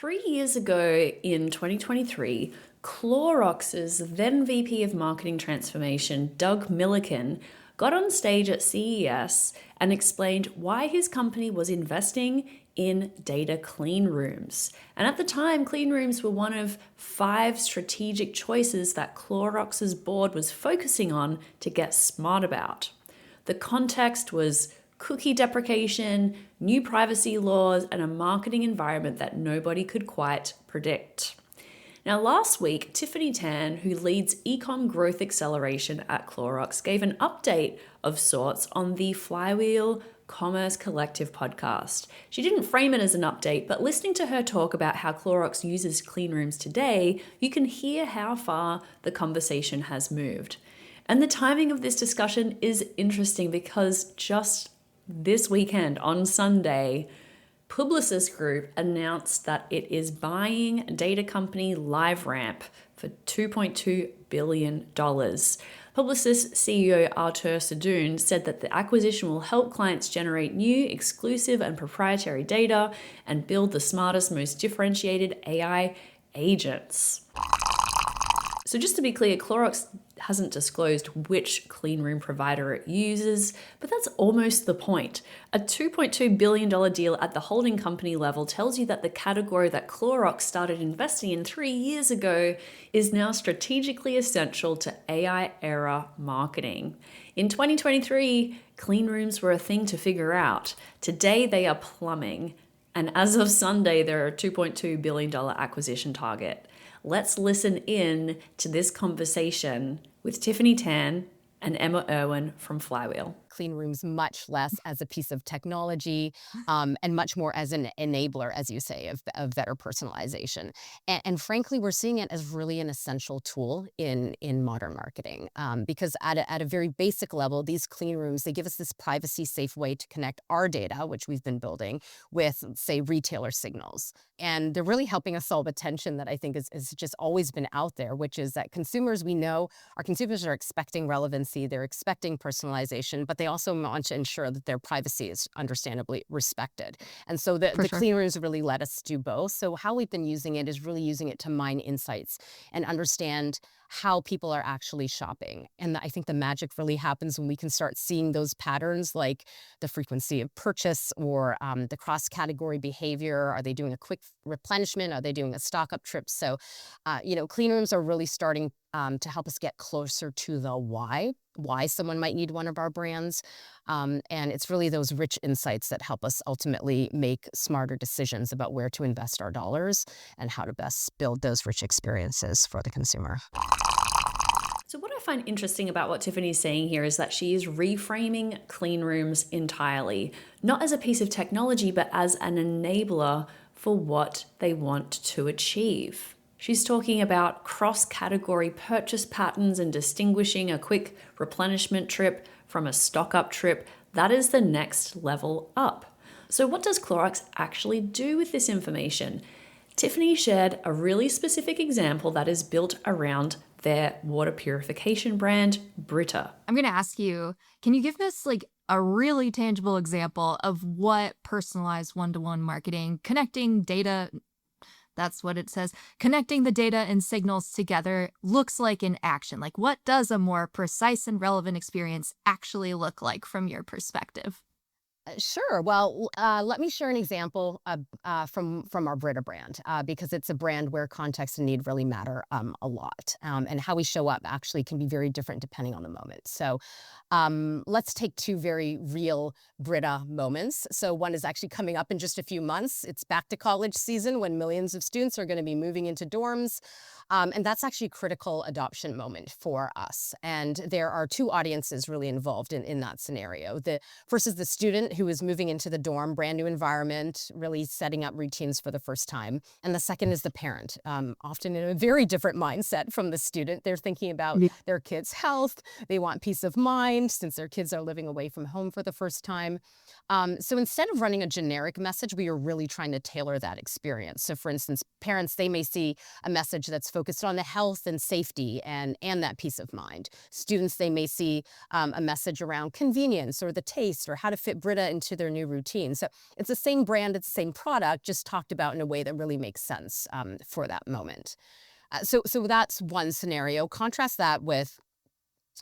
3 years ago in 2023, Clorox's then VP of Marketing Transformation, Doug Milliken, got on stage at CES and explained why his company was investing in data clean rooms. And at the time, clean rooms were one of 5 strategic choices that Clorox's board was focusing on to get smart about. The context was cookie deprecation, new privacy laws, and a marketing environment that nobody could quite predict. Now, last week, Tiffany Tan, who leads Growth Acceleration at Clorox, gave an update of sorts on the Flywheel Commerce Collective podcast. She didn't frame it as an update, but listening to her talk about how Clorox uses clean rooms today, you can hear how far the conversation has moved. And the timing of this discussion is interesting because just this weekend, on Sunday, Publicis Group announced that it is buying data company LiveRamp for $2.2 billion. Publicis CEO Artur Sadoun said that the acquisition will help clients generate new, exclusive, and proprietary data and build the smartest, most differentiated AI agents. So just to be clear, Clorox hasn't disclosed which clean room provider it uses, but that's almost the point. A $2.2 billion deal at the holding company level tells you that the category that Clorox started investing in 3 years ago is now strategically essential to AI-era marketing. In 2023, clean rooms were a thing to figure out. Today, they are plumbing. And as of Sunday, they're a $2.2 billion acquisition target. Let's listen in to this conversation with Tiffany Tan and Emma Irwin from Flywheel. Clean rooms much less as a piece of technology and much more as an enabler, as you say, of better personalization. And frankly, we're seeing it as really an essential tool in modern marketing because at a very basic level, these clean rooms, they give us this privacy-safe way to connect our data, which we've been building, with, say, retailer signals. And they're really helping us solve a tension that I think is just always been out there, which is that consumers, we know, our consumers are expecting relevancy, they're expecting personalization, but they also want to ensure that their privacy is understandably respected. And so the clean rooms really let us do both. So how we've been using it is really using it to mine insights and understand how people are actually shopping. And I think the magic really happens when we can start seeing those patterns, like the frequency of purchase or the cross-category behavior. Are they doing a quick replenishment? Are they doing a stock-up trip? So, clean rooms are really starting to help us get closer to the why someone might need one of our brands. And it's really those rich insights that help us ultimately make smarter decisions about where to invest our dollars and how to best build those rich experiences for the consumer. So what I find interesting about what Tiffany's saying here is that she is reframing clean rooms entirely, not as a piece of technology, but as an enabler for what they want to achieve. She's talking about cross-category purchase patterns and distinguishing a quick replenishment trip from a stock-up trip. That is the next level up. So what does Clorox actually do with this information? Tiffany shared a really specific example that is built around their water purification brand, Brita. I'm going to ask you, can you give us a really tangible example of what personalized one-to-one marketing, connecting data, that's what it says, connecting the data and signals together looks like in action? Like, what does a more precise and relevant experience actually look like from your perspective? Sure. Well, let me share an example from our Brita brand, because it's a brand where context and need really matter a lot. And how we show up actually can be very different depending on the moment. So let's take 2 very real Brita moments. So one is actually coming up in just a few months. It's back to college season when millions of students are going to be moving into dorms. And that's actually a critical adoption moment for us. And there are 2 audiences really involved in that scenario. The first is the student who is moving into the dorm, brand new environment, really setting up routines for the first time. And the second is the parent, often in a very different mindset from the student. They're thinking about their kids' health. They want peace of mind since their kids are living away from home for the first time. So instead of running a generic message, we are really trying to tailor that experience. So for instance, parents, they may see a message that's focused on the health and safety and that peace of mind. Students, they may see a message around convenience or the taste or how to fit Brita Brita into their new routine. So it's the same brand, it's the same product, just talked about in a way that really makes sense for that moment. So that's one scenario. Contrast that with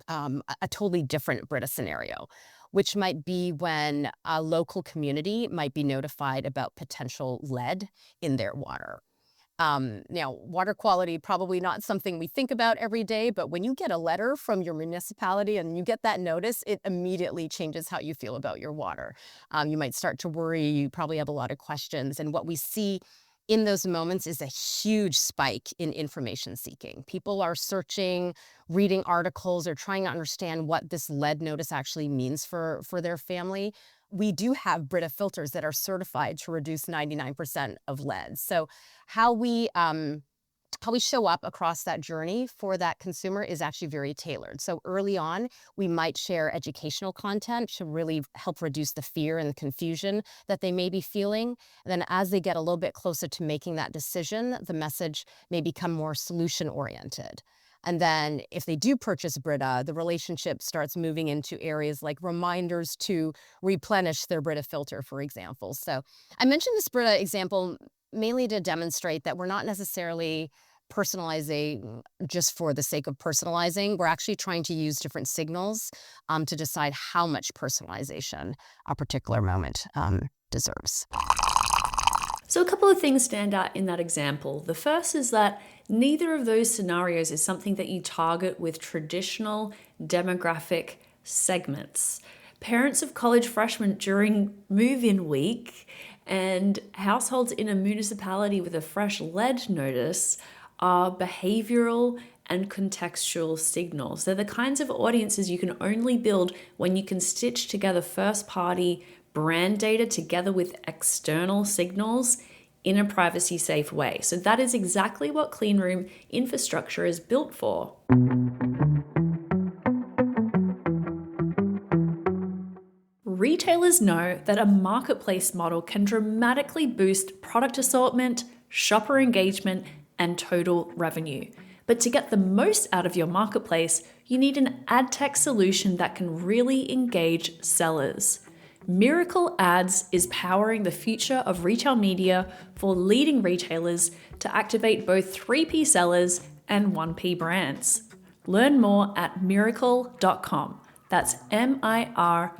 a totally different Brita scenario, which might be when a local community might be notified about potential lead in their water. Now, water quality, probably not something we think about every day, but when you get a letter from your municipality and you get that notice, it immediately changes how you feel about your water. You might start to worry, you probably have a lot of questions. And what we see in those moments is a huge spike in information seeking. People are searching, reading articles, or trying to understand what this lead notice actually means for their family. We do have Brita filters that are certified to reduce 99% of lead. So how we show up across that journey for that consumer is actually very tailored. So early on, we might share educational content to really help reduce the fear and the confusion that they may be feeling. And then as they get a little bit closer to making that decision, the message may become more solution-oriented. And then if they do purchase Brita, the relationship starts moving into areas like reminders to replenish their Brita filter, for example. So I mentioned this Brita example mainly to demonstrate that we're not necessarily personalizing just for the sake of personalizing. We're actually trying to use different signals to decide how much personalization a particular moment deserves. So a couple of things stand out in that example. The first is that neither of those scenarios is something that you target with traditional demographic segments. Parents of college freshmen during move-in week and households in a municipality with a fresh lead notice are behavioral and contextual signals. They're the kinds of audiences you can only build when you can stitch together first-party brand data together with external signals in a privacy-safe way. So that is exactly what cleanroom infrastructure is built for. Retailers know that a marketplace model can dramatically boost product assortment, shopper engagement, and total revenue. But to get the most out of your marketplace, you need an ad tech solution that can really engage sellers. Miracle Ads is powering the future of retail media for leading retailers to activate both 3P sellers and 1P brands. Learn more at miracle.com. That's MIRAKL.com.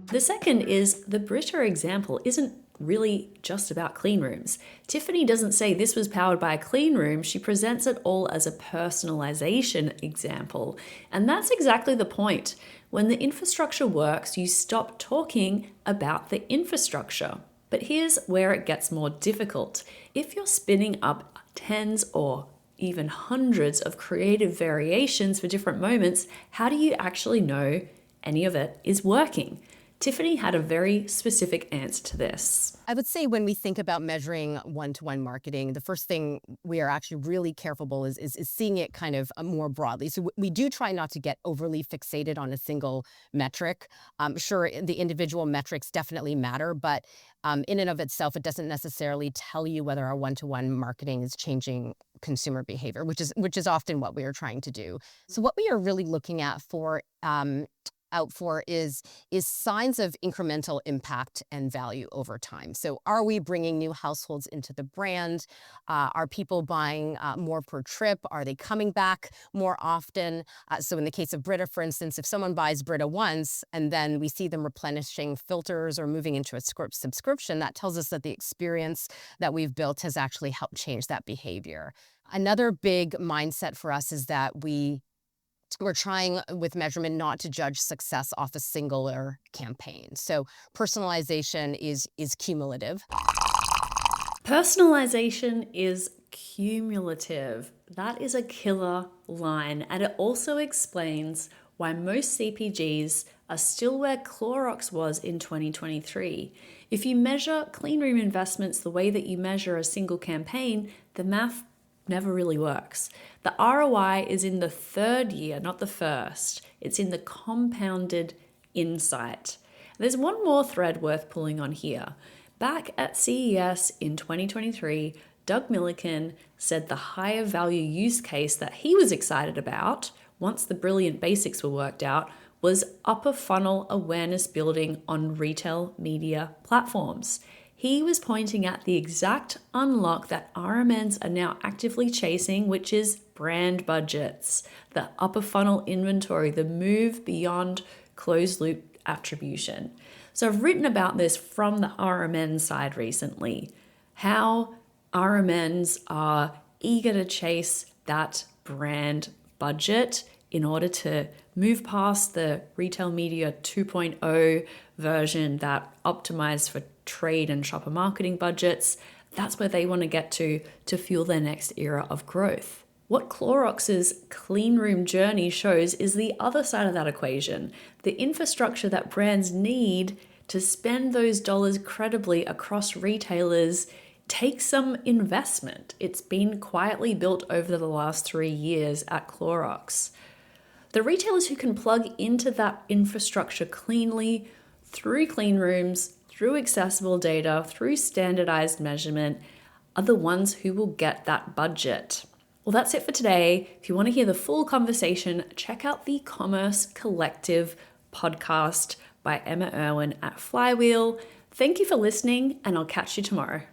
The second is the Brita example isn't really just about clean rooms. Tiffany doesn't say this was powered by a clean room. She presents it all as a personalization example. And that's exactly the point. When the infrastructure works, you stop talking about the infrastructure. But here's where it gets more difficult. If you're spinning up tens or even hundreds of creative variations for different moments, how do you actually know any of it is working? Tiffany had a very specific answer to this. I would say when we think about measuring one-to-one marketing, the first thing we are actually really careful is seeing it kind of more broadly. So we do try not to get overly fixated on a single metric. Sure, the individual metrics definitely matter, but in and of itself, it doesn't necessarily tell you whether our one-to-one marketing is changing consumer behavior, which is often what we are trying to do. So what we are really looking at out for is signs of incremental impact and value over time. So are we bringing new households into the brand? Are people buying more per trip? Are they coming back more often? So in the case of Brita, for instance, if someone buys Brita once and then we see them replenishing filters or moving into a subscription, that tells us that the experience that we've built has actually helped change that behavior. Another big mindset for us is that we're trying with measurement not to judge success off a singular campaign. So personalization is cumulative. Personalization is cumulative. That is a killer line, and it also explains why most CPGs are still where Clorox was in 2023. If you measure cleanroom investments the way that you measure a single campaign, the math never really works. The ROI is in the third year, not the first. It's in the compounded insight. There's one more thread worth pulling on here. Back at CES in 2023, Doug Milliken said the higher value use case that he was excited about, once the brilliant basics were worked out, was upper funnel awareness building on retail media platforms. He was pointing at the exact unlock that RMNs are now actively chasing, which is brand budgets, the upper funnel inventory, the move beyond closed loop attribution. So I've written about this from the RMN side recently, how RMNs are eager to chase that brand budget in order to move past the retail media 2.0 version that optimized for trade and shopper marketing budgets. That's where they want to get to fuel their next era of growth. What Clorox's clean room journey shows is the other side of that equation, the infrastructure that brands need to spend those dollars credibly across retailers takes some investment. It's been quietly built over the last 3 years at Clorox. The retailers who can plug into that infrastructure cleanly through clean rooms, through accessible data, through standardized measurement, are the ones who will get that budget. Well, that's it for today. If you want to hear the full conversation, check out the Commerce Collective podcast by Emma Irwin at Flywheel. Thank you for listening, and I'll catch you tomorrow.